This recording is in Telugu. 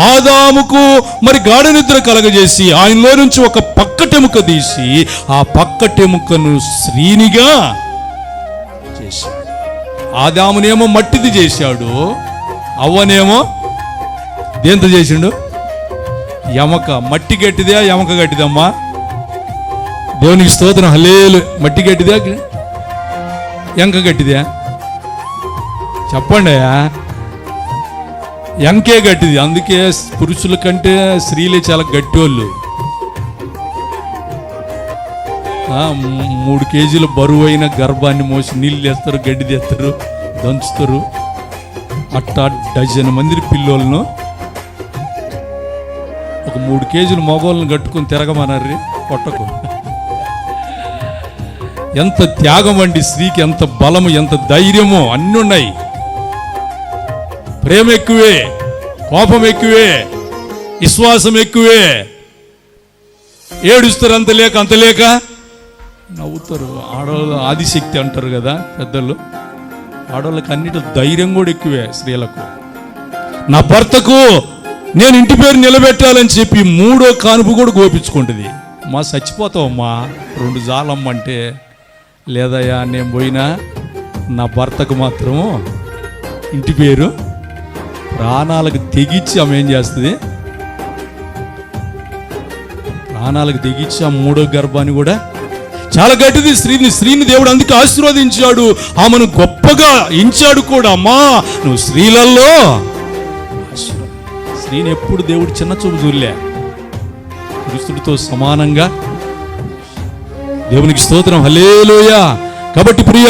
ఆదాముకు మరి గాఢ నిద్ర కలగజేసి ఆయనలో నుంచి ఒక పక్కటెముక తీసి ఆ పక్కటెముకను స్త్రీనిగా చేశాడు. ఆదామునేమో మట్టిది చేశాడు, అవ్వనేమో దేంతో చేసిండు? యమక. మట్టి గట్టిదా యమక గట్టిదమ్మా? దేవునికి స్తోత్రం. హల్లేలు. మట్టి గట్టిదా ఎంక గట్టిదా? చెప్పండి. ఎంకే గట్టిది. అందుకే పురుషుల కంటే స్త్రీలే చాలా గట్టివాళ్ళు. 3 కేజీల బరువు అయిన గర్భాన్ని మోసి నీళ్ళు తెస్తారు, గడ్డి తెస్తారు, దంచుతారు. అట్టా డజన్ మంది పిల్లోళ్ళను ఒక 3 కేజీలు మగవాళ్ళని కట్టుకొని తిరగమన్నారీ పొట్టకు. ఎంత త్యాగం అండి స్త్రీకి, ఎంత బలము, ఎంత ధైర్యము, అన్నీ ఉన్నాయి. ప్రేమ ఎక్కువే, కోపం ఎక్కువే, విశ్వాసం ఎక్కువే. ఏడుస్తారు అంత లేక నవ్వుతారు. ఆడవాళ్ళు ఆదిశక్తి అంటారు కదా పెద్దలు. ఆడవాళ్ళకి అన్నిటి ధైర్యం కూడా ఎక్కువే స్త్రీలకు. నా భర్తకు నేను ఇంటి పేరు నిలబెట్టాలని చెప్పి 3వ కానుపు కూడా గోపించుకుంటుంది. మా చచ్చిపోతావమ్మా 2 జాలమ్మంటే, లేదయ్యా నేను పోయినా నా భర్తకు మాత్రము ఇంటి పేరు ప్రాణాలకు తెగించి ఆమె ఏం చేస్తుంది? ప్రాణాలకు తెగించి ఆ 3వ గర్భాన్ని కూడా చాలా గట్టిది. స్త్రీని దేవుడు అందుకే ఆశీర్వదించాడు, ఆమెను గొప్పగా ఎంచాడు కూడా. అమ్మా నువ్వు స్త్రీలలో స్త్రీని ఎప్పుడు దేవుడు చిన్న చూపు చూడలే, పురుషుడితో సమానంగా. దేవునికి స్తోత్రం. హల్లెలూయా. కాబట్టి ప్రియ